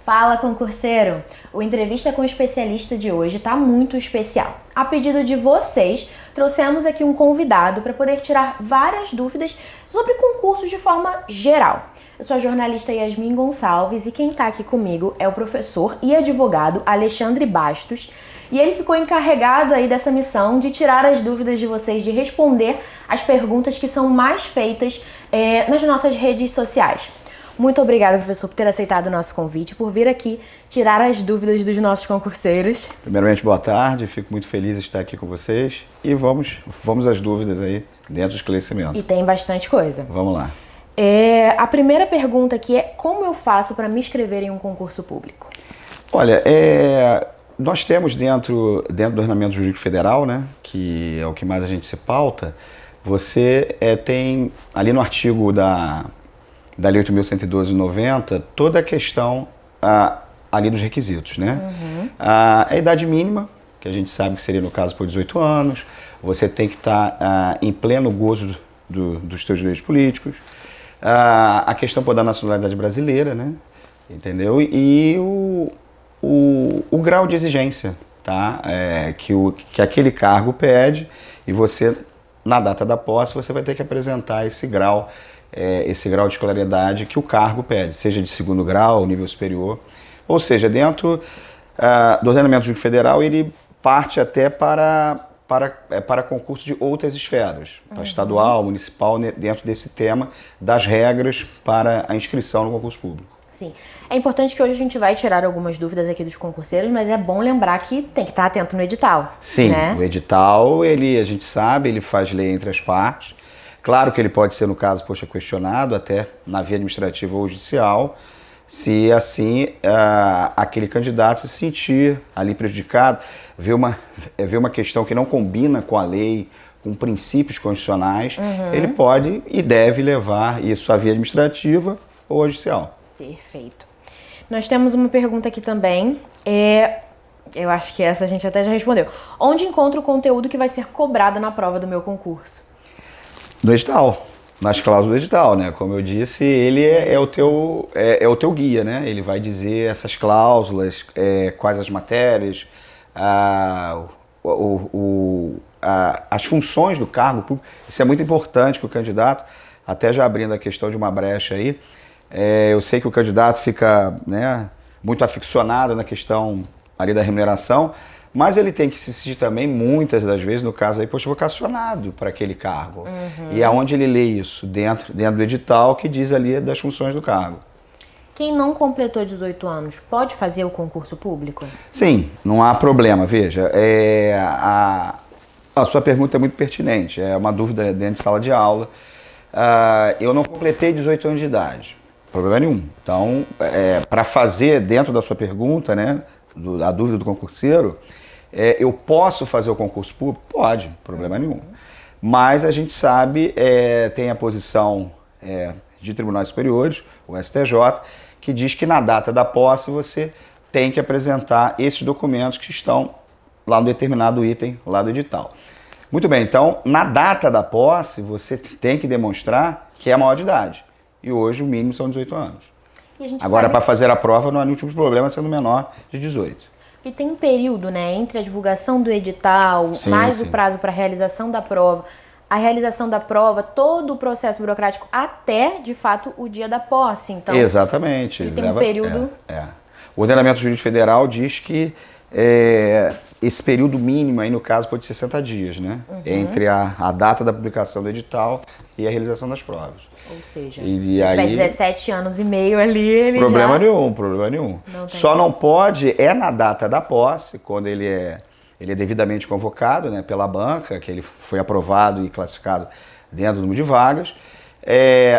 Fala, concurseiro! O Entrevista com o Especialista de hoje está muito especial. A pedido de vocês, trouxemos aqui um convidado para poder tirar várias dúvidas sobre concursos de forma geral. Eu sou a jornalista Yasmin Gonçalves e quem está aqui comigo é o professor e advogado Alexandre Bastos. E ele ficou encarregado aí dessa missão de tirar as dúvidas de vocês, de responder as perguntas que são mais feitas nas nossas redes sociais. Muito obrigada, professor, por ter aceitado o nosso convite, por vir aqui tirar as dúvidas dos nossos concurseiros. Primeiramente, boa tarde, fico muito feliz de estar aqui com vocês e vamos às dúvidas aí dentro do esclarecimento. E tem bastante coisa. Vamos lá. A primeira pergunta aqui é: como eu faço para me inscrever em um concurso público? Olha, nós temos dentro do Ordenamento Jurídico Federal, né, que é o que mais a gente se pauta, você tem ali no artigo da Lei 8.112/90, toda a questão ali dos requisitos, né? Uhum. A idade mínima, que a gente sabe que seria no caso por 18 anos, você tem que estar em pleno gozo dos seus direitos políticos, a questão da nacionalidade brasileira, né? Entendeu? E o grau de exigência, tá? Que aquele cargo pede, e você, na data da posse, você vai ter que apresentar esse grau de escolaridade que o cargo pede, seja de segundo grau, nível superior. Ou seja, dentro do Ordenamento Jurídico Federal, ele parte até para concurso de outras esferas, para estadual, municipal, dentro desse tema das regras para a inscrição no concurso público. Sim. É importante que hoje a gente vai tirar algumas dúvidas aqui dos concurseiros, mas é bom lembrar que tem que estar atento no edital. Sim, né? O edital, a gente sabe, ele faz lei entre as partes. Claro que ele pode ser, no caso, questionado até na via administrativa ou judicial, se assim aquele candidato se sentir ali prejudicado, ver uma questão que não combina com a lei, com princípios constitucionais, ele pode e deve levar isso à via administrativa ou à judicial. Perfeito. Nós temos uma pergunta aqui também, eu acho que essa a gente até já respondeu. Onde encontro o conteúdo que vai ser cobrado na prova do meu concurso? No edital, nas cláusulas do edital, né? Como eu disse, ele é o teu guia, né? Ele vai dizer essas cláusulas, quais as matérias, as funções do cargo público. Isso é muito importante que o candidato, até já abrindo a questão de uma brecha aí, eu sei que o candidato fica, né, muito aficionado na questão ali da remuneração, mas ele tem que se sentir também, muitas das vezes, no caso aí, vocacionado para aquele cargo. E aonde ele lê isso? Dentro do edital que diz ali das funções do cargo. Quem não completou 18 anos pode fazer o concurso público? Sim, não há problema. Veja, a sua pergunta é muito pertinente, é uma dúvida dentro de sala de aula. Eu não completei 18 anos de idade, problema nenhum. Então, para fazer dentro da sua pergunta, né, a dúvida do concurseiro, eu posso fazer o concurso público? Pode, problema nenhum. Mas a gente sabe, tem a posição de tribunais superiores, o STJ, que diz que na data da posse você tem que apresentar esses documentos que estão lá no determinado item lá do edital. Muito bem, então na data da posse você tem que demonstrar que é maior de idade. E hoje o mínimo são 18 anos. Agora, para fazer a prova, não há nenhum tipo de problema sendo menor de 18. E tem um período, né, entre a divulgação do edital, mais o prazo para a realização da prova, a realização da prova, todo o processo burocrático, até, de fato, o dia da posse. Então, exatamente. Ele tem um período... O Ordenamento Jurídico Federal diz que esse período mínimo, aí no caso, pode ser 60 dias, né? Entre a data da publicação do edital e a realização das provas. Ou seja, se tiver 17 anos e meio ali, ele problema nenhum. Só não pode, na data da posse, quando ele é devidamente convocado, né, pela banca, que ele foi aprovado e classificado dentro do número de vagas,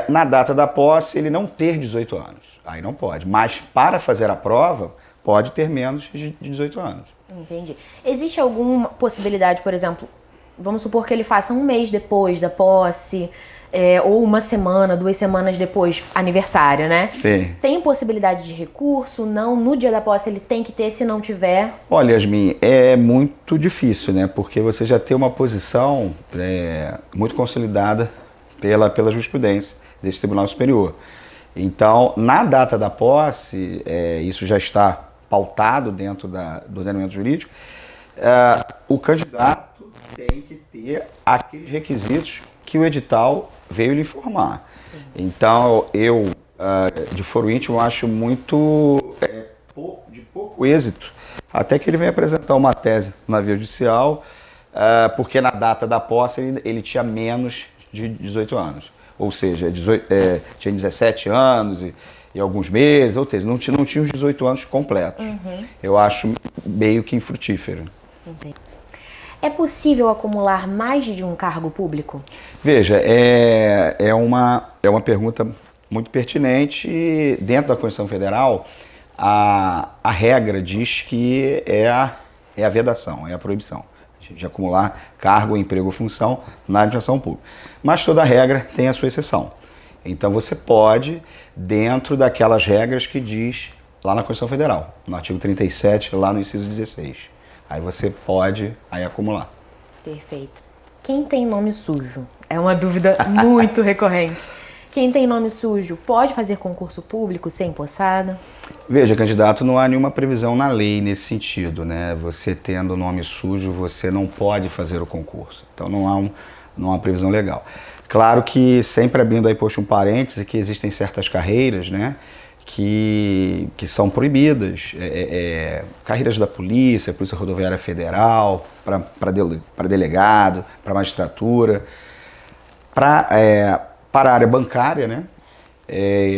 na data da posse ele não ter 18 anos. Aí não pode. Mas para fazer a prova, pode ter menos de 18 anos. Entendi. Existe alguma possibilidade, por exemplo, vamos supor que ele faça um mês depois da posse, ou uma semana, 2 semanas depois, aniversário, né? Sim. Tem possibilidade de recurso? Não? No dia da posse ele tem que ter, se não tiver? Olha, Yasmin, é muito difícil, né? Porque você já tem uma posição muito consolidada pela jurisprudência desse Tribunal Superior. Então, na data da posse, isso já está pautado dentro do ordenamento jurídico, o candidato tem que ter aqueles requisitos que o edital veio lhe informar. Sim. Então, eu, de foro íntimo, acho muito de pouco êxito, até que ele venha apresentar uma tese na via judicial, porque na data da posse ele tinha menos de 18 anos. Ou seja, tinha 17 anos e alguns meses, ou seja, não tinha os 18 anos completos. Uhum. Eu acho meio que infrutífero. Entendi. É possível acumular mais de um cargo público? Veja, é uma pergunta muito pertinente. E dentro da Constituição Federal, a regra diz que é a vedação, é a proibição de acumular cargo, emprego ou função na administração pública. Mas toda regra tem a sua exceção. Então você pode, dentro daquelas regras que diz lá na Constituição Federal, no artigo 37, lá no inciso 16. Aí você pode acumular. Perfeito. Quem tem nome sujo? É uma dúvida muito recorrente. Quem tem nome sujo pode fazer concurso público sem empossado? Veja, candidato, não há nenhuma previsão na lei nesse sentido, né? Você tendo nome sujo, você não pode fazer o concurso. Então não há uma previsão legal. Claro que, sempre abrindo aí, poxa, um parêntese, que existem certas carreiras, né, que são proibidas. Carreiras da Polícia Rodoviária Federal, para delegado, para magistratura, para a área bancária, né?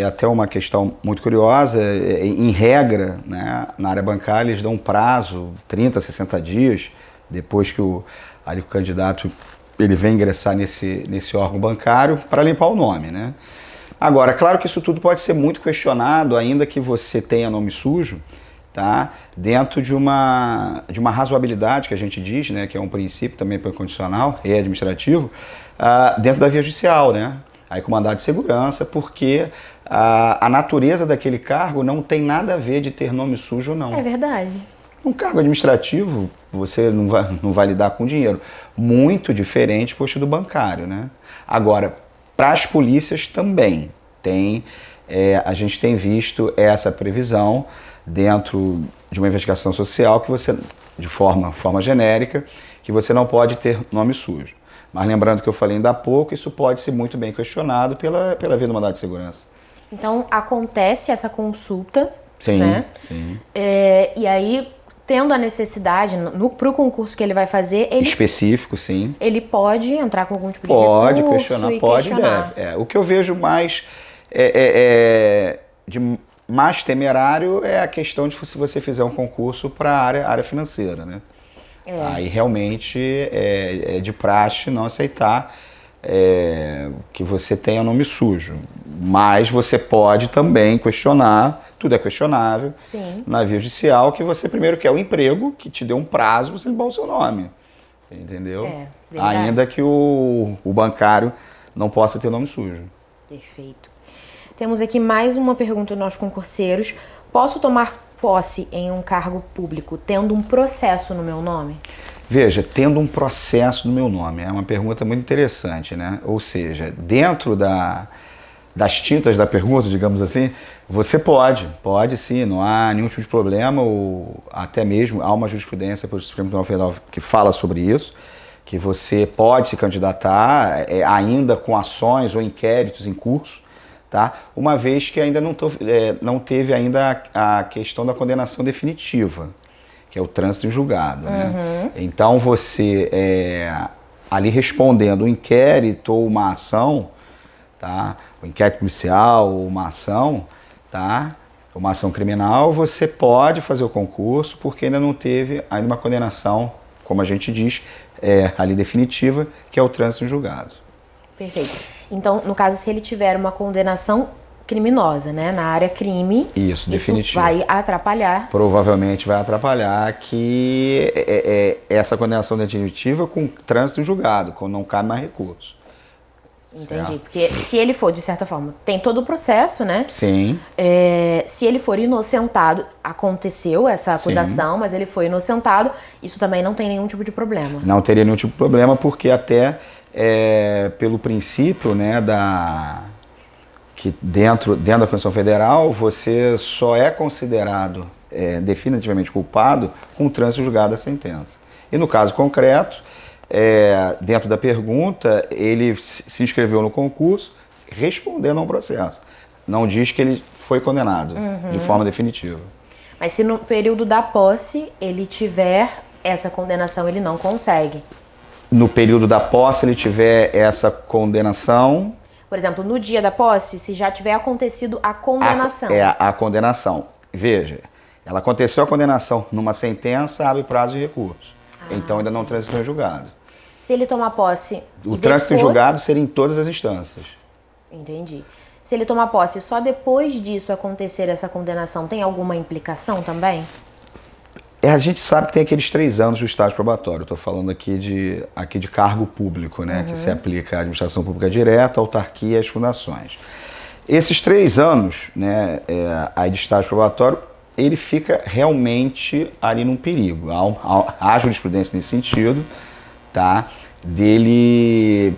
Até uma questão muito curiosa, em regra, né, na área bancária eles dão um prazo, 30, 60 dias, depois que o candidato ele vem ingressar nesse órgão bancário para limpar o nome, né? Agora, claro que isso tudo pode ser muito questionado, ainda que você tenha nome sujo, tá? Dentro de uma razoabilidade que a gente diz, né, que é um princípio também constitucional e administrativo, dentro da via judicial, né? Aí com mandado de segurança, porque a natureza daquele cargo não tem nada a ver de ter nome sujo ou não. É verdade. Um cargo administrativo, você não vai lidar com dinheiro. Muito diferente, poxa, do bancário, né? Agora, para as polícias também a gente tem visto essa previsão dentro de uma investigação social que você, de forma genérica, que você não pode ter nome sujo. Mas lembrando que eu falei ainda há pouco, isso pode ser muito bem questionado pela via do mandado de segurança. Então, acontece essa consulta, sim, né? Sim. E aí, tendo a necessidade, para o concurso que ele vai fazer... Específico, sim. Ele pode entrar com algum tipo de pode recurso questionar, e pode questionar. Deve. O que eu vejo mais de mais temerário é a questão de se você fizer um concurso para a área financeira, né? Aí realmente é de praxe não aceitar que você tenha nome sujo. Mas você pode também questionar, tudo é questionável, sim, na via judicial, que você primeiro quer o emprego, que te dê um prazo, você limpar o seu nome. Entendeu? Ainda que o bancário não possa ter nome sujo. Perfeito. Temos aqui mais uma pergunta dos nossos concurseiros. Posso tomar posse em um cargo público tendo um processo no meu nome? Veja, tendo um processo no meu nome, é uma pergunta muito interessante, né? Ou seja, dentro das tintas da pergunta, digamos assim, você pode sim, não há nenhum tipo de problema, ou até mesmo há uma jurisprudência pelo Supremo Tribunal Federal que fala sobre isso, que você pode se candidatar ainda com ações ou inquéritos em curso, tá? Uma vez que ainda não teve ainda a questão da condenação definitiva, que é o trânsito em julgado, né? Então você, ali respondendo um inquérito ou uma ação, tá? O inquérito policial ou uma ação, tá? Uma ação criminal, você pode fazer o concurso porque ainda não teve ainda uma condenação, como a gente diz, ali definitiva, que é o trânsito em julgado. Perfeito. Então, no caso, se ele tiver uma condenação criminosa, né, na área crime, isso definitivo, vai atrapalhar. Provavelmente vai atrapalhar que essa condenação definitiva com trânsito em julgado, quando não cabe mais recurso. Entendi, certo? Porque se ele for, de certa forma, tem todo o processo, né? Sim. Se ele for inocentado, aconteceu essa acusação, sim, mas ele foi inocentado, isso também não tem nenhum tipo de problema. Não teria nenhum tipo de problema, porque até pelo princípio, né, que dentro da Constituição Federal você só é considerado definitivamente culpado com o trânsito julgado da sentença. E no caso concreto, dentro da pergunta, ele se inscreveu no concurso respondendo a um processo. Não diz que ele foi condenado de forma definitiva. Mas se no período da posse ele tiver essa condenação, ele não consegue. No período da posse ele tiver essa condenação... Por exemplo, no dia da posse, se já tiver acontecido a condenação. A condenação. Veja, ela aconteceu a condenação numa sentença, abre prazo de recurso. Então ainda não transitou em julgado. Se ele tomar posse... O trânsito em julgado seria em todas as instâncias. Entendi. Se ele tomar posse só depois disso acontecer essa condenação, tem alguma implicação também? A gente sabe que tem aqueles 3 anos do estágio probatório. Estou falando aqui de cargo público, né? Que se aplica à administração pública direta, à autarquia e às fundações. Esses 3 anos, né, aí de estágio probatório, ele fica realmente ali num perigo. Há jurisprudência nesse sentido, tá? Dele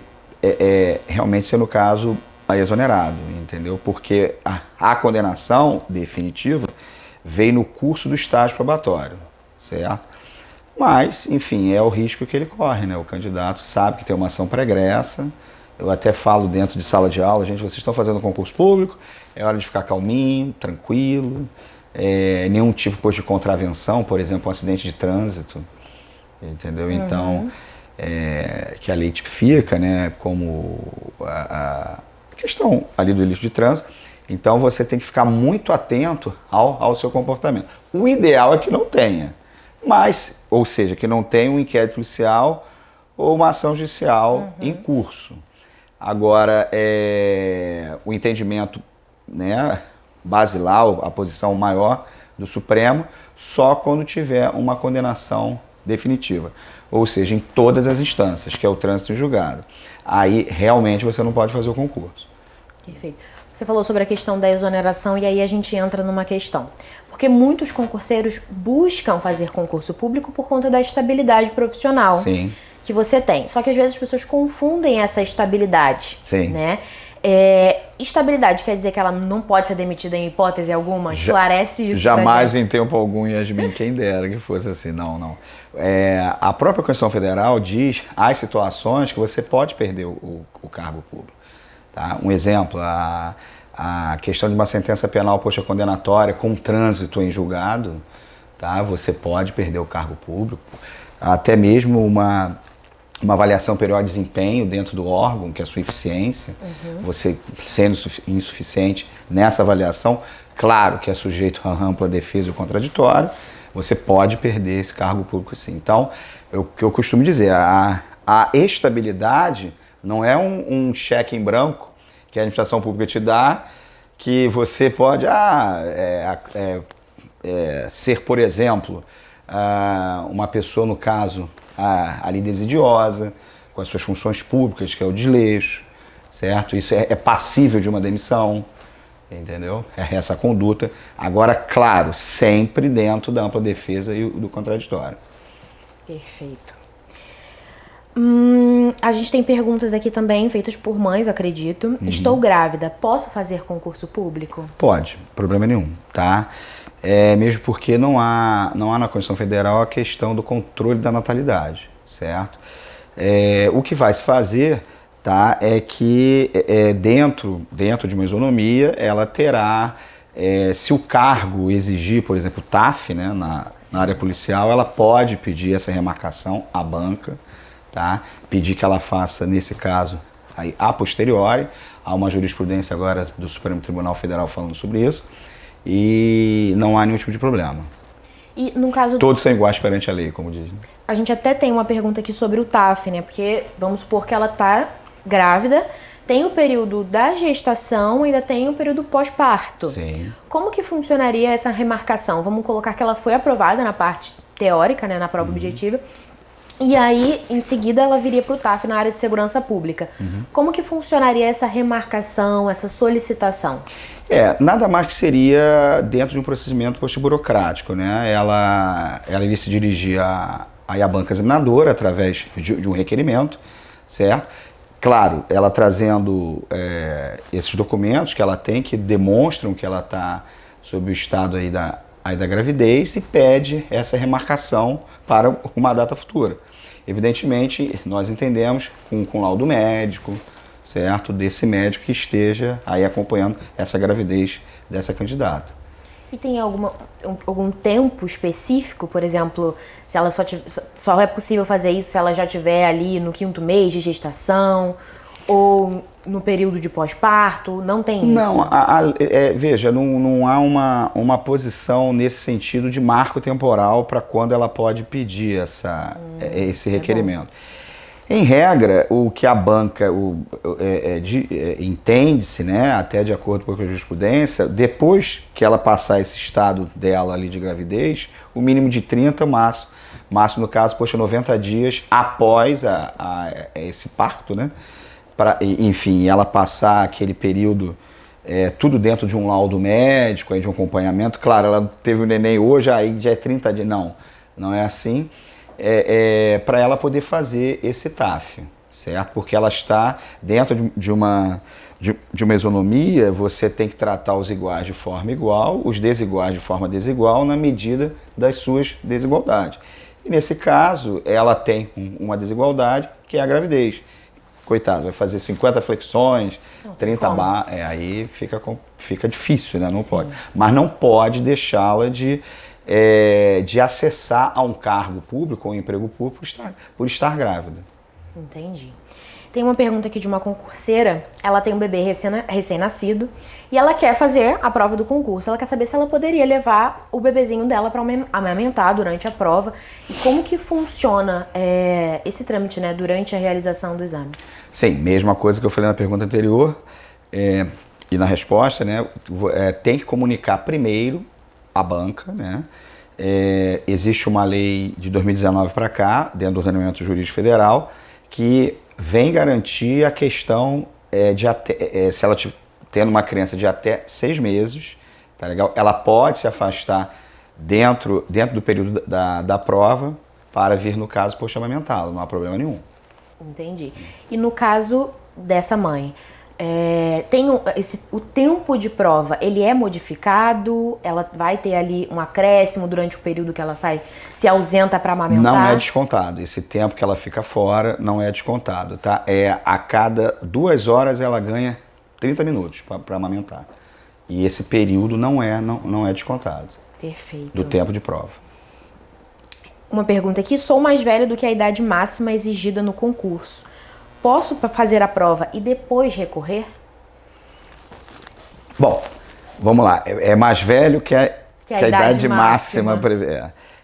realmente ser, no caso, exonerado, entendeu? Porque a condenação definitiva veio no curso do estágio probatório, certo? Mas, enfim, é o risco que ele corre, né? O candidato sabe que tem uma ação pregressa. Eu até falo dentro de sala de aula, gente, vocês estão fazendo concurso público, é hora de ficar calminho, tranquilo, nenhum tipo de contravenção, por exemplo, um acidente de trânsito, entendeu? Então, que a lei tipifica, né, como a questão ali do ilícito de trânsito. Então você tem que ficar muito atento ao seu comportamento. O ideal é que não tenha, mas, ou seja, que não tenha um inquérito policial ou uma ação judicial em curso. Agora, o entendimento, né, basilar, a posição maior do Supremo, só quando tiver uma condenação definitiva. Ou seja, em todas as instâncias, que é o trânsito em julgado. Aí, realmente, você não pode fazer o concurso. Perfeito. Você falou sobre a questão da exoneração e aí a gente entra numa questão. Porque muitos concurseiros buscam fazer concurso público por conta da estabilidade profissional que você tem. Só que às vezes as pessoas confundem essa estabilidade. Né? Estabilidade quer dizer que ela não pode ser demitida em hipótese alguma? Esclarece isso. Jamais em tempo algum, Yasmin, quem dera que fosse assim. Não. A própria Constituição Federal diz as situações que você pode perder o cargo público. Tá? Um exemplo, a questão de uma sentença penal posta condenatória com trânsito em julgado, tá? Você pode perder o cargo público, até mesmo uma avaliação periódica de desempenho dentro do órgão, que é a sua eficiência, você sendo insuficiente nessa avaliação, claro que é sujeito a ampla defesa e o contraditório, você pode perder esse cargo público sim. Então, o que eu costumo dizer, a estabilidade não é um cheque em branco que a administração pública te dá, que você pode ser, por exemplo, uma pessoa, no caso, ali desidiosa, com as suas funções públicas, que é o desleixo, certo? Isso é passível de uma demissão, entendeu? É essa conduta. Agora, claro, sempre dentro da ampla defesa e do contraditório. Perfeito. A gente tem perguntas aqui também, feitas por mães, acredito. Estou grávida, posso fazer concurso público? Pode, problema nenhum, tá? Mesmo porque não há na Constituição Federal a questão do controle da natalidade, certo? O que vai se fazer, tá, é que dentro de uma isonomia, ela terá, se o cargo exigir, por exemplo, TAF, né, na área policial, ela pode pedir essa remarcação à banca, tá? Pedir que ela faça, nesse caso, aí, a posteriori. Há uma jurisprudência agora do Supremo Tribunal Federal falando sobre isso e não há nenhum tipo de problema. E no caso... Todos são iguais perante a lei, como diz. A gente até tem uma pergunta aqui sobre o TAF, né? Porque vamos supor que ela está grávida, tem o período da gestação e ainda tem o período pós-parto. Sim. Como que funcionaria essa remarcação? Vamos colocar que ela foi aprovada na parte teórica, né, na prova objetiva, e aí, em seguida, ela viria para o TAF na área de segurança pública. Como que funcionaria essa remarcação, essa solicitação? Nada mais que seria dentro de um procedimento burocrático, né? Ela iria se dirigir à banca examinadora através de um requerimento, certo? Claro, ela trazendo esses documentos que ela tem, que demonstram que ela está sob o estado aí da gravidez, e pede essa remarcação para uma data futura. Evidentemente, nós entendemos com laudo médico, certo? Desse médico que esteja aí acompanhando essa gravidez dessa candidata. E tem algum tempo específico, por exemplo, se ela só é possível fazer isso se ela já estiver ali no 5º mês de gestação ou no período de pós-parto? Não tem isso? Não, veja, não há uma posição nesse sentido de marco temporal para quando ela pode pedir esse requerimento. Em regra, o que a banca entende-se, né, até de acordo com a jurisprudência, depois que ela passar esse estado dela ali de gravidez, o mínimo de 30, máximo no caso, 90 dias após esse parto, né, enfim, ela passar aquele período, tudo dentro de um laudo médico, aí de um acompanhamento. Claro, ela teve o neném hoje, aí já é 30 dias, não é assim. Para ela poder fazer esse TAF, certo? Porque ela está dentro de uma isonomia, você tem que tratar os iguais de forma igual, os desiguais de forma desigual, na medida das suas desigualdades. E nesse caso, ela tem uma desigualdade, que é a gravidez. Coitado, vai fazer 50 flexões, 30 barras, aí fica difícil, né? Não pode. Mas não pode deixá-la de acessar a um cargo público ou um emprego público por estar grávida. Entendi. Tem uma pergunta aqui de uma concurseira. Ela tem um bebê recém-nascido e ela quer fazer a prova do concurso. Ela quer saber se ela poderia levar o bebezinho dela para amamentar durante a prova e como que funciona esse trâmite, né, durante a realização do exame. Sim, mesma coisa que eu falei na pergunta anterior e na resposta, né, tem que comunicar primeiro a banca, né? Existe uma lei de 2019 para cá, dentro do ordenamento jurídico federal, que vem garantir a questão se ela tendo uma criança de até 6 meses, tá legal? Ela pode se afastar dentro do período da prova para vir, no caso, post-amamentá-la, não há problema nenhum. Entendi. E no caso dessa mãe, o tempo de prova, ele é modificado? Ela vai ter ali um acréscimo durante o período que ela se ausenta para amamentar? Não é descontado. Esse tempo que ela fica fora não é descontado, tá? A cada 2 horas ela ganha 30 minutos para amamentar. E esse período não é descontado. Perfeito. Do tempo de prova. Uma pergunta aqui. Sou mais velha do que a idade máxima exigida no concurso. Posso fazer a prova e depois recorrer? Bom, vamos lá. É mais velho que a idade máxima.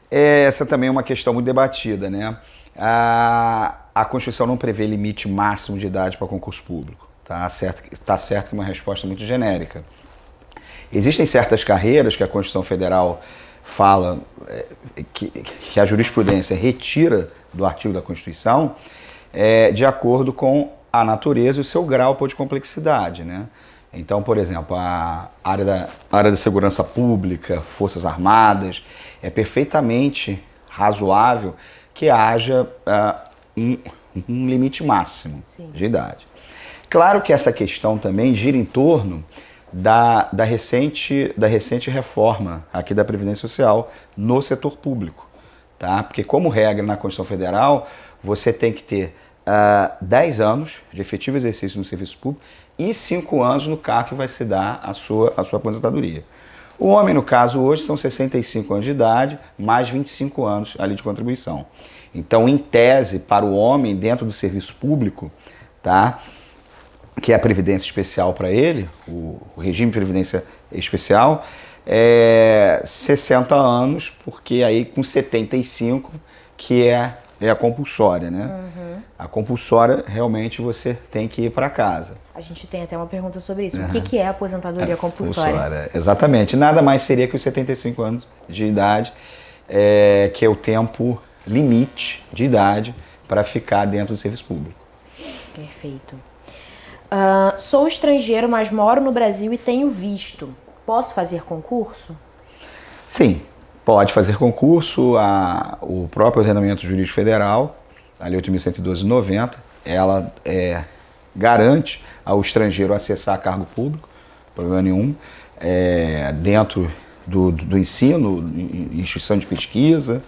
Essa também é uma questão muito debatida, né? A Constituição não prevê limite máximo de idade para concurso público. Tá certo que é uma resposta muito genérica. Existem certas carreiras que a Constituição Federal fala que a jurisprudência retira do artigo da Constituição, de acordo com a natureza e o seu grau de complexidade, né? Então, por exemplo, a área da segurança pública, Forças Armadas, é perfeitamente razoável que haja um limite máximo de idade. Claro que essa questão também gira em torno da recente reforma aqui da Previdência Social no setor público, tá? Porque, como regra na Constituição Federal, você tem que ter 10 anos de efetivo exercício no serviço público e 5 anos no cargo que vai se dar a sua aposentadoria. O homem, no caso, hoje são 65 anos de idade, mais 25 anos ali de contribuição. Então, em tese, para o homem, dentro do serviço público, tá, que é a previdência especial para ele, o regime de previdência especial, 60 anos, porque aí com 75, que é a compulsória, né? Uhum. A compulsória, realmente, você tem que ir para casa. A gente tem até uma pergunta sobre isso. Uhum. O que é a aposentadoria compulsória? Exatamente. Nada mais seria que os 75 anos de idade, que é o tempo limite de idade para ficar dentro do serviço público. Perfeito. Sou estrangeiro, mas moro no Brasil e tenho visto. Posso fazer concurso? Sim. Pode fazer concurso. O próprio ordenamento jurídico federal, a Lei 8.112/90, ela garante ao estrangeiro acessar cargo público, problema nenhum, dentro do ensino, instituição de pesquisa,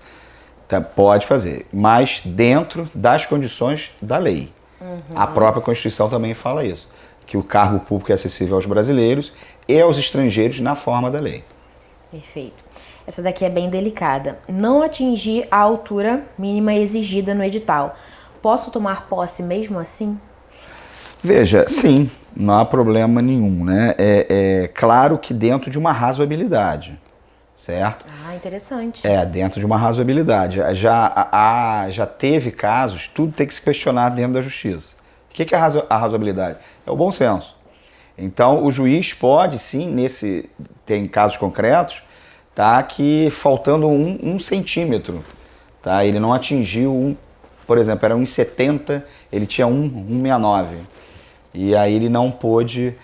tá, pode fazer, mas dentro das condições da lei. A própria Constituição também fala isso, que o cargo público é acessível aos brasileiros e aos estrangeiros na forma da lei. Perfeito. Essa daqui é bem delicada. Não atingir a altura mínima exigida no edital. Posso tomar posse mesmo assim? Veja, sim, não há problema nenhum, né? É claro que dentro de uma razoabilidade, certo? Ah, interessante. Dentro de uma razoabilidade. Já teve casos, tudo tem que se questionar dentro da justiça. O que é a razoabilidade? É o bom senso. Então, o juiz pode, sim, tem casos concretos, tá, que faltando um centímetro, tá, ele não atingiu, por exemplo, era 1,70, ele tinha 1,69. E aí ele não pôde,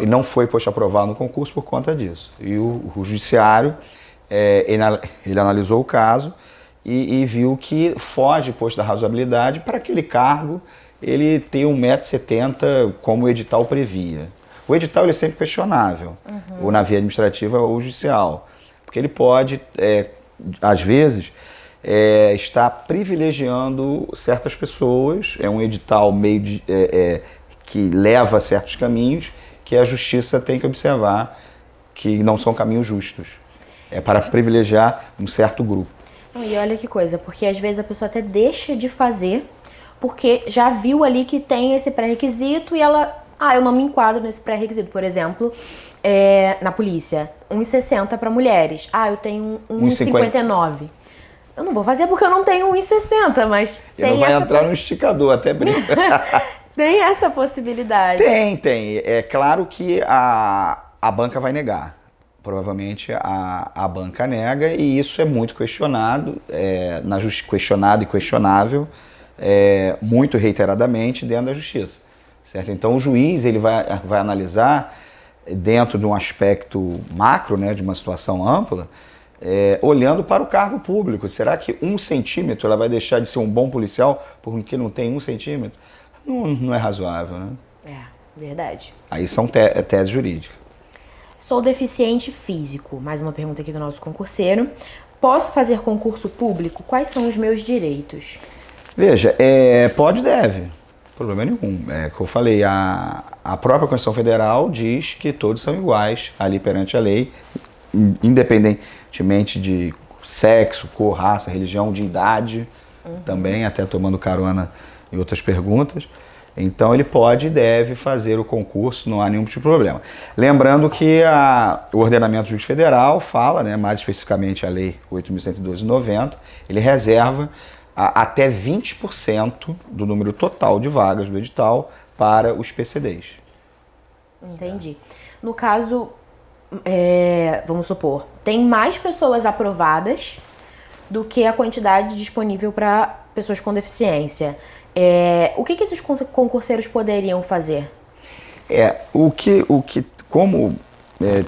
não foi posto a provar no concurso por conta disso. E o judiciário, ele analisou o caso e viu que foge posto da razoabilidade para aquele cargo ele ter 1,70 m como o edital previa. O edital ele é sempre questionável, ou na via administrativa ou judicial, porque ele pode, às vezes, está privilegiando certas pessoas, é um edital meio que leva a certos caminhos que a justiça tem que observar que não são caminhos justos. É para privilegiar um certo grupo. E olha que coisa, porque às vezes a pessoa até deixa de fazer porque já viu ali que tem esse pré-requisito e ela... eu não me enquadro nesse pré-requisito. Por exemplo, na polícia, 1,60 para mulheres. Eu tenho 1,59. Eu não vou fazer porque eu não tenho 1,60, mas tem não vai entrar no esticador, até brinca. Tem essa possibilidade. Tem. É claro que a banca vai negar. Provavelmente a banca nega e isso é muito questionado, questionado e questionável, muito reiteradamente dentro da justiça. Certo? Então o juiz ele vai analisar dentro de um aspecto macro, né, de uma situação ampla, olhando para o cargo público. Será que 1 centímetro ela vai deixar de ser um bom policial porque não tem 1 centímetro? Não é razoável, né? Verdade. Aí são teses jurídicas. Sou deficiente físico. Mais uma pergunta aqui do nosso concurseiro. Posso fazer concurso público? Quais são os meus direitos? Veja, pode e deve. Problema nenhum. Que eu falei, a própria Constituição Federal diz que todos são iguais ali perante a lei, independentemente de sexo, cor, raça, religião, de idade, também, até tomando carona em outras perguntas. Então ele pode e deve fazer o concurso, não há nenhum tipo de problema. Lembrando que o ordenamento jurídico federal fala, né, mais especificamente a lei 8.112/90, ele reserva até 20% do número total de vagas do edital para os PCDs. Entendi. No caso, vamos supor, tem mais pessoas aprovadas do que a quantidade disponível para pessoas com deficiência. O que esses concurseiros poderiam fazer?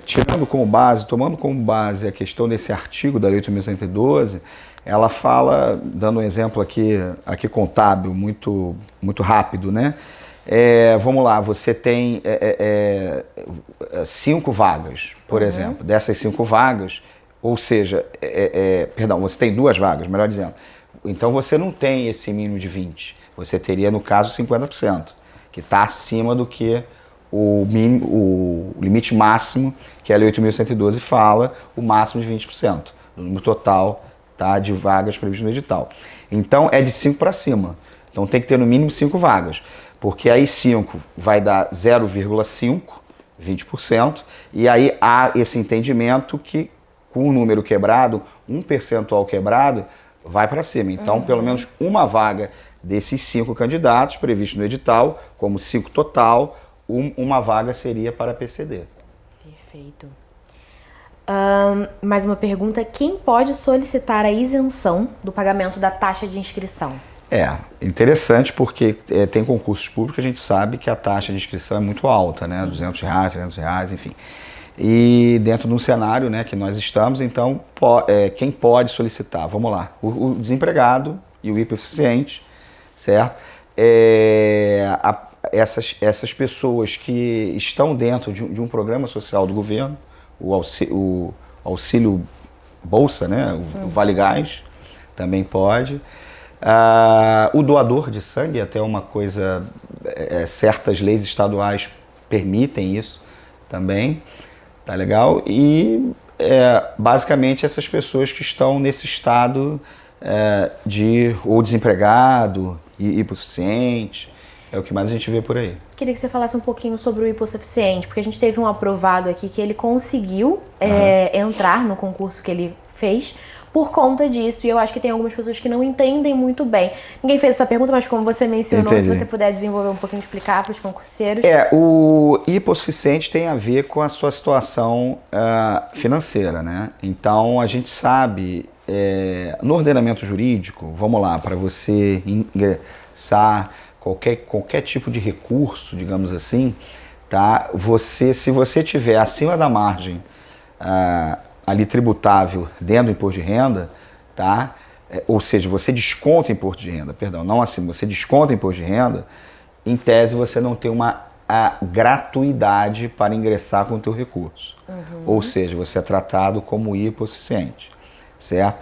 Tirando como base, tomando como base a questão desse artigo da Lei 8.112, ela fala, dando um exemplo aqui contábil, muito, muito rápido, né? Vamos lá, você tem 5 vagas, por exemplo. Dessas 5 vagas, ou seja, você tem 2 vagas, melhor dizendo. Então você não tem esse mínimo de 20. Você teria, no caso, 50%, que está acima do que o limite máximo, que a Lei 8.112 fala, o máximo de 20% do número total, tá, de vagas previstas no edital. Então é de 5 para cima. Então tem que ter no mínimo 5 vagas, porque aí 5 vai dar 0,5, 20%, e aí há esse entendimento que com o número quebrado, 1 percentual quebrado, vai para cima. Então, pelo menos uma vaga desses 5 candidatos previstos no edital, como 5 total, uma vaga seria para PCD. Perfeito. Mais uma pergunta. Quem pode solicitar a isenção do pagamento da taxa de inscrição? Interessante porque tem concursos públicos, a gente sabe que a taxa de inscrição é muito alta, né? R$200, R$300, enfim. E dentro de um cenário, né, que nós estamos, então, quem pode solicitar? Vamos lá. O desempregado e o hipossuficiente, certo? essas pessoas que estão dentro de um programa social do governo, o auxílio Bolsa, né? O Vale Gás também pode. O doador de sangue, até uma coisa, certas leis estaduais permitem isso também, tá legal? E basicamente essas pessoas que estão nesse estado de ou desempregado, hipossuficiente, é o que mais a gente vê por aí. Queria que você falasse um pouquinho sobre o hipossuficiente, porque a gente teve um aprovado aqui que ele conseguiu entrar no concurso que ele fez por conta disso, e eu acho que tem algumas pessoas que não entendem muito bem. Ninguém fez essa pergunta, mas como você mencionou, se você puder desenvolver um pouquinho, explicar para os concurseiros. O hipossuficiente tem a ver com a sua situação financeira, né? Então, a gente sabe, no ordenamento jurídico, vamos lá, para você ingressar qualquer tipo de recurso, digamos assim, tá? Se você tiver acima da margem ali tributável dentro do imposto de renda, tá? Ou seja, você desconta imposto de renda, perdão, não assim, você desconta imposto de renda, em tese você não tem uma gratuidade para ingressar com o teu recurso. Ou seja, você é tratado como hipossuficiente, certo?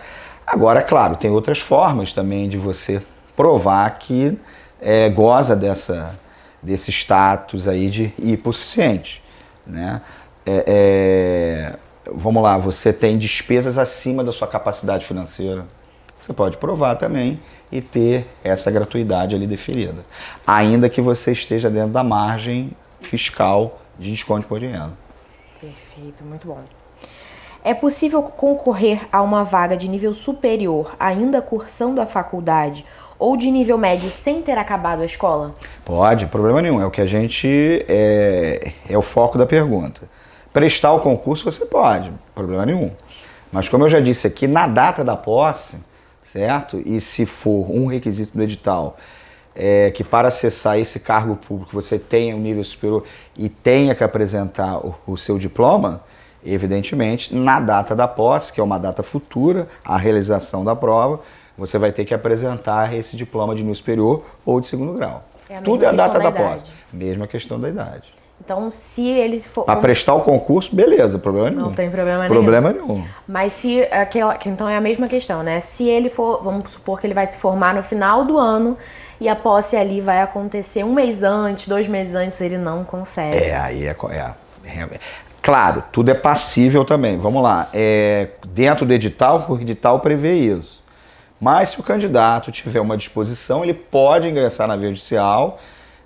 Agora, claro, tem outras formas também de você provar que goza desse status aí de hipossuficiente, né? Vamos lá, você tem despesas acima da sua capacidade financeira, você pode provar também e ter essa gratuidade ali deferida, ainda que você esteja dentro da margem fiscal de desconto de imposto de renda. Perfeito, muito bom. É possível concorrer a uma vaga de nível superior ainda cursando a faculdade ou de nível médio sem ter acabado a escola? Pode, problema nenhum, é o que a gente é o foco da pergunta. Prestar o concurso você pode, problema nenhum. Mas como eu já disse aqui, na data da posse, certo? E se for um requisito do edital, que para acessar esse cargo público você tenha um nível superior e tenha que apresentar o seu diploma, evidentemente, na data da posse, que é uma data futura, a realização da prova, você vai ter que apresentar esse diploma de nível superior ou de segundo grau. Tudo é a data da posse. Mesma questão da idade. Então, se ele for... Para prestar o concurso, beleza, problema nenhum. Não tem problema nenhum. Problema nenhum. Mas se... Então é a mesma questão, né? Se ele for... Vamos supor que ele vai se formar no final do ano e a posse ali vai acontecer 1 mês antes, 2 meses antes, ele não consegue. Claro, tudo é passível também. Vamos lá. Dentro do edital, o edital prevê isso. Mas se o candidato tiver uma disposição, ele pode ingressar na via judicial,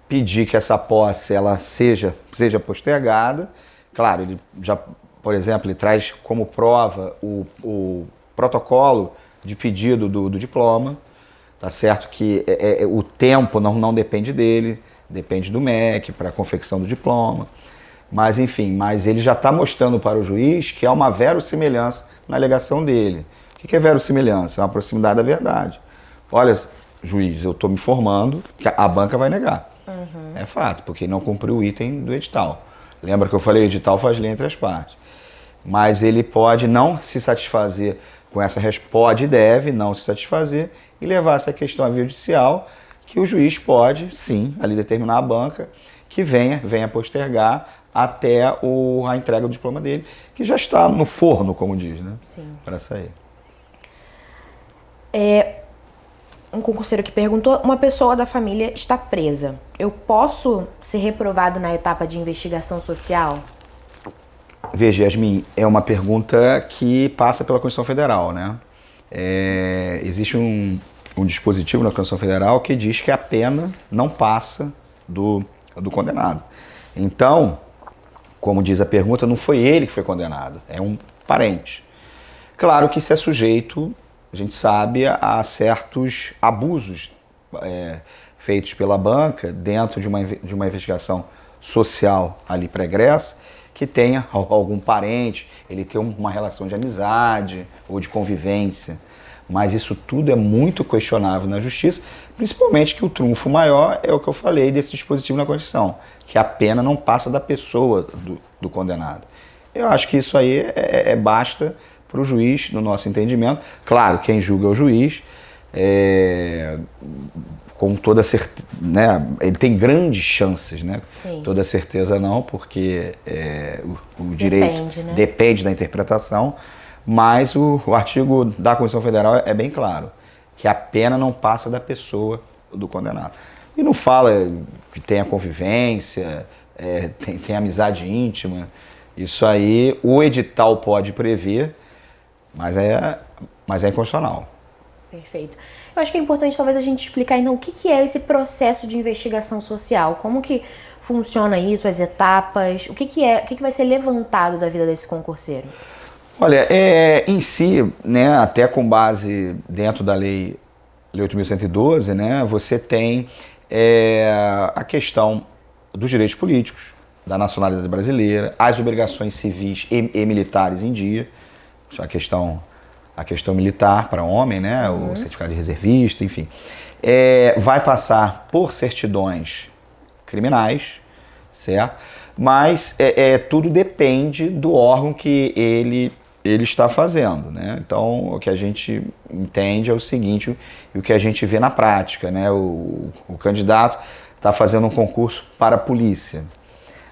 pedir que essa posse ela seja postergada. Claro, ele já, por exemplo, ele traz como prova o protocolo de pedido do diploma, tá certo? Que o tempo não depende dele, depende do MEC para a confecção do diploma. Mas enfim, ele já está mostrando para o juiz que há uma verossimilhança na alegação dele. O que é verossimilhança? É uma proximidade da verdade. Olha, juiz, eu estou me informando que a banca vai negar. É fato, porque não cumpriu o item do edital. Lembra que eu falei, o edital faz lei entre as partes. Mas ele pode não se satisfazer com essa resposta, pode e deve não se satisfazer e levar essa questão à via judicial, que o juiz pode, sim, ali determinar a banca que venha postergar até a entrega do diploma dele, que já está no forno, como diz, né? Sim. Para sair. Um concurseiro que perguntou, uma pessoa da família está presa. Eu posso ser reprovado na etapa de investigação social? Veja, Yasmin, é uma pergunta que passa pela Constituição Federal, né? Existe um dispositivo na Constituição Federal que diz que a pena não passa do condenado. Então, como diz a pergunta, não foi ele que foi condenado, é um parente. Claro que isso é sujeito, a gente sabe, a certos abusos feitos pela banca dentro de uma investigação social ali pregressa, que tenha algum parente, ele tem uma relação de amizade ou de convivência. Mas isso tudo é muito questionável na justiça, principalmente que o trunfo maior é o que eu falei desse dispositivo na Constituição, que a pena não passa da pessoa do condenado. Eu acho que isso aí basta para o juiz, no nosso entendimento. Claro, quem julga é o juiz, com toda certeza, né? Ele tem grandes chances, né? Sim. Toda certeza não, porque o direito depende da interpretação, mas o artigo da Constituição Federal é bem claro, que a pena não passa da pessoa do condenado. E não fala que tenha convivência, tem amizade íntima, isso aí o edital pode prever, mas é inconstitucional. Perfeito. Eu acho que é importante talvez a gente explicar então o que é esse processo de investigação social, como que funciona isso, as etapas, o que vai ser levantado da vida desse concurseiro? Olha, em si, né, até com base dentro da Lei 8.112, né, você tem a questão dos direitos políticos, da nacionalidade brasileira, as obrigações civis e militares em dia, a questão militar para homem, né, o certificado de reservista, enfim. Vai passar por certidões criminais, certo? Mas tudo depende do órgão que ele está fazendo, né? Então, o que a gente entende é o seguinte, e o que a gente vê na prática, né? O candidato está fazendo um concurso para a polícia.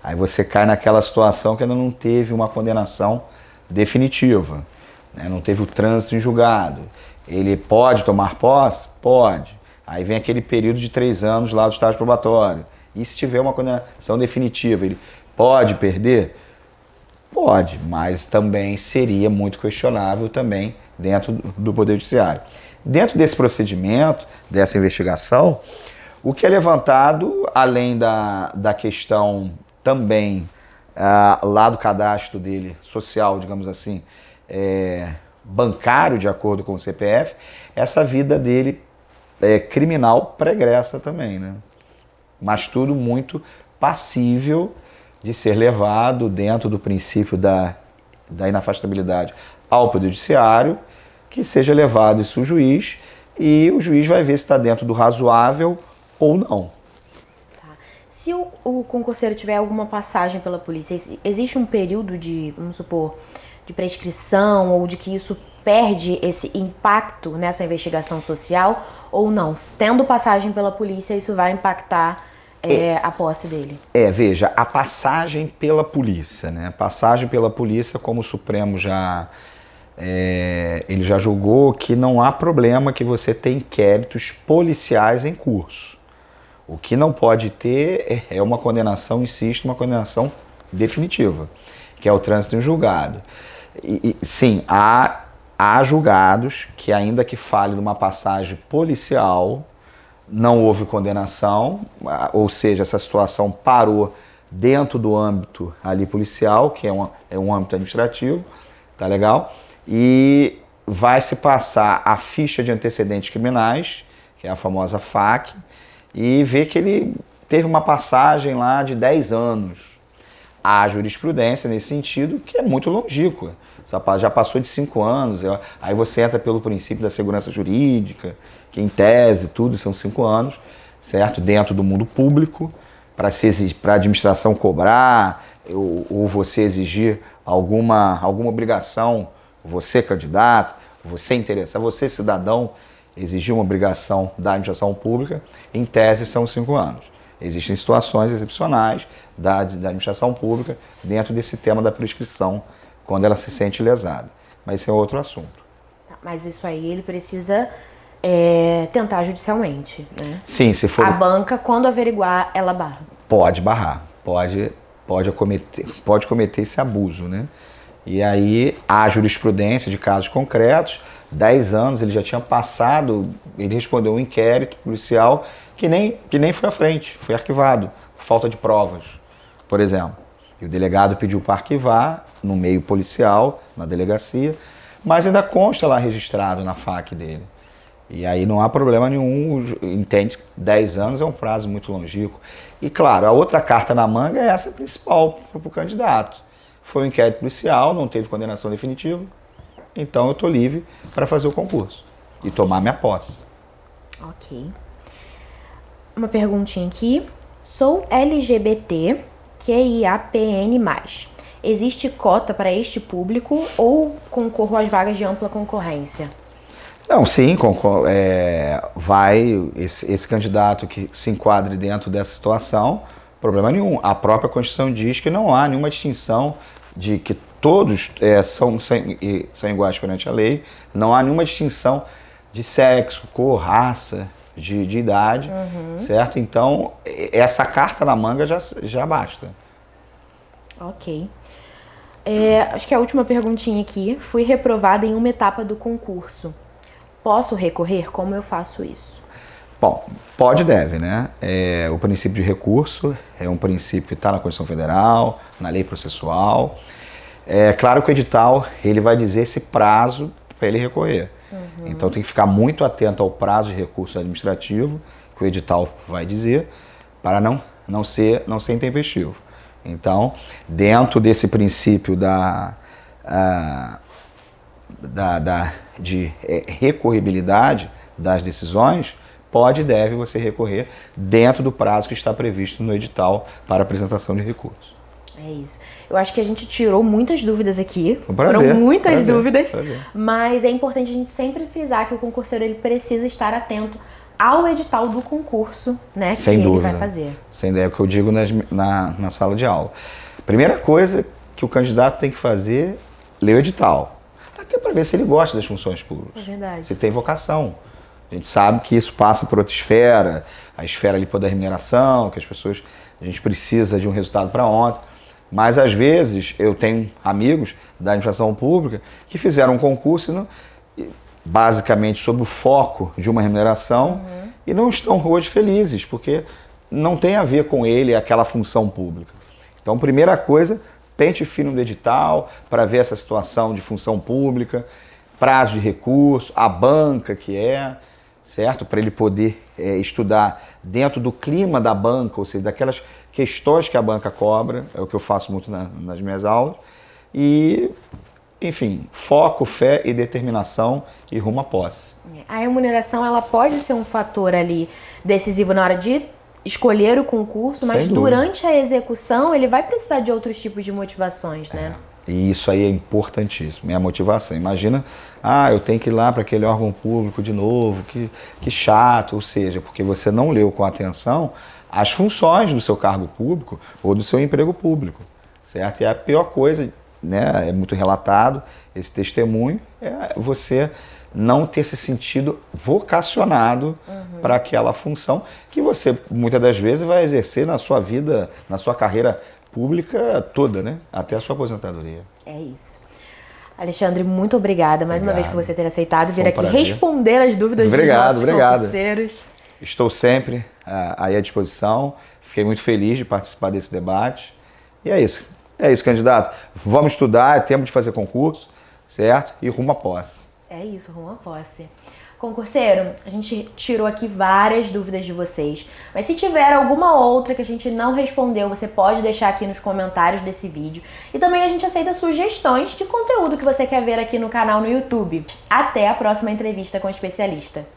Aí você cai naquela situação que ainda não teve uma condenação definitiva, né? Não teve o trânsito em julgado. Ele pode tomar posse? Pode. Aí vem aquele período de 3 anos lá do estágio probatório. E se tiver uma condenação definitiva, ele pode perder? Pode, mas também seria muito questionável também dentro do Poder Judiciário. Dentro desse procedimento, dessa investigação, o que é levantado, além da questão também lá do cadastro dele, social, digamos assim, bancário, de acordo com o CPF, essa vida dele criminal pregressa também, né? Mas tudo muito passível de ser levado dentro do princípio da inafastabilidade ao Poder Judiciário, que seja levado isso ao juiz, e o juiz vai ver se está dentro do razoável ou não. Tá. Se o concurseiro tiver alguma passagem pela polícia, existe um período de, vamos supor, de prescrição ou de que isso perde esse impacto nessa investigação social ou não? Tendo passagem pela polícia, isso vai impactar a posse dele? Veja, a passagem pela polícia, né? Passagem pela polícia, como o Supremo ele já julgou que não há problema que você tenha inquéritos policiais em curso. O que não pode ter é uma condenação, insisto, uma condenação definitiva, que é o trânsito em julgado. Sim, há julgados que, ainda que fale de uma passagem policial, não houve condenação, ou seja, essa situação parou dentro do âmbito ali policial, que é um âmbito administrativo, tá legal? E vai se passar a ficha de antecedentes criminais, que é a famosa FAC, e ver que ele teve uma passagem lá de 10 anos. Há jurisprudência nesse sentido, que é muito longínqua. Já passou de 5 anos, aí você entra pelo princípio da segurança jurídica, que em tese tudo são 5 anos, certo? Dentro do mundo público, para a administração cobrar, ou você exigir alguma obrigação, você candidato, você interessado, você cidadão, exigir uma obrigação da administração pública, em tese são 5 anos. Existem situações excepcionais da administração pública dentro desse tema da prescrição, quando ela se sente lesada. Mas esse é outro assunto. Mas isso aí ele precisa tentar judicialmente, né? Sim, se for... A banca, quando averiguar, ela barra. Pode barrar, pode cometer esse abuso, né? E aí há jurisprudência de casos concretos, 10 anos ele já tinha passado, ele respondeu um inquérito policial que nem foi à frente, foi arquivado, por falta de provas, por exemplo. E o delegado pediu para arquivar no meio policial, na delegacia, mas ainda consta lá registrado na FAQ dele. E aí não há problema nenhum, entende que 10 anos é um prazo muito longínquo. E claro, a outra carta na manga é essa principal para o candidato. Foi um inquérito policial, não teve condenação definitiva, então eu estou livre para fazer o concurso e tomar minha posse. Ok. Uma perguntinha aqui. Sou LGBT, QIAPN+. Existe cota para este público ou concorro às vagas de ampla concorrência? Não, sim, vai esse candidato que se enquadre dentro dessa situação, problema nenhum. A própria Constituição diz que não há nenhuma distinção de que todos são iguais perante a lei, não há nenhuma distinção de sexo, cor, raça, de idade, certo? Então, essa carta na manga já basta. Ok. Acho que a última perguntinha aqui. Fui reprovada em uma etapa do concurso. Posso recorrer? Como eu faço isso? Bom, pode e deve, né? O princípio de recurso é um princípio que está na Constituição Federal, na lei processual. É claro que o edital ele vai dizer esse prazo para ele recorrer. Então tem que ficar muito atento ao prazo de recurso administrativo que o edital vai dizer para não ser intempestivo. Então, dentro desse princípio de recorribilidade das decisões, pode e deve você recorrer dentro do prazo que está previsto no edital para apresentação de recursos. É isso. Eu acho que a gente tirou muitas dúvidas aqui. Um prazer, foram muitas dúvidas, prazer. Mas é importante a gente sempre frisar que o concurseiro ele precisa estar atento ao edital do concurso, né, Sem que dúvida. ele vai fazer. Sem ideia, é o que eu digo na sala de aula. Primeira coisa que o candidato tem que fazer, ler o edital. Até para ver se ele gosta das funções públicas. É verdade. Se tem vocação. A gente sabe que isso passa por outra esfera, a esfera ali da remuneração, que a gente precisa de um resultado para ontem. Mas às vezes eu tenho amigos da administração pública que fizeram um concurso basicamente sob o foco de uma remuneração e não estão hoje felizes, porque não tem a ver com ele aquela função pública. Então, primeira coisa, pente fino do edital para ver essa situação de função pública, prazo de recurso, a banca que certo? Para ele poder estudar dentro do clima da banca, ou seja, daquelas questões que a banca cobra, é o que eu faço muito nas minhas aulas. E, enfim, foco, fé e determinação e rumo à posse. A remuneração ela pode ser um fator ali decisivo na hora de escolher o concurso, mas durante a execução ele vai precisar de outros tipos de motivações, né? E isso aí é importantíssimo, é a motivação. Imagina, eu tenho que ir lá para aquele órgão público de novo, que chato, ou seja, porque você não leu com atenção as funções do seu cargo público ou do seu emprego público, certo? E a pior coisa, né, é muito relatado, esse testemunho, é você não ter se sentido vocacionado para aquela função que você, muitas das vezes, vai exercer na sua vida, na sua carreira pública toda, né? Até a sua aposentadoria. É isso. Alexandre, muito obrigada mais uma vez por você ter aceitado vir aqui prazer. responder as dúvidas dos nossos concurseiros. Estou sempre aí à disposição. Fiquei muito feliz de participar desse debate. E é isso. É isso, candidato. Vamos estudar, é tempo de fazer concurso, certo? E rumo à posse. É isso, rumo à posse. Concurseiro, a gente tirou aqui várias dúvidas de vocês, mas se tiver alguma outra que a gente não respondeu, você pode deixar aqui nos comentários desse vídeo. E também a gente aceita sugestões de conteúdo que você quer ver aqui no canal no YouTube. Até a próxima entrevista com o especialista.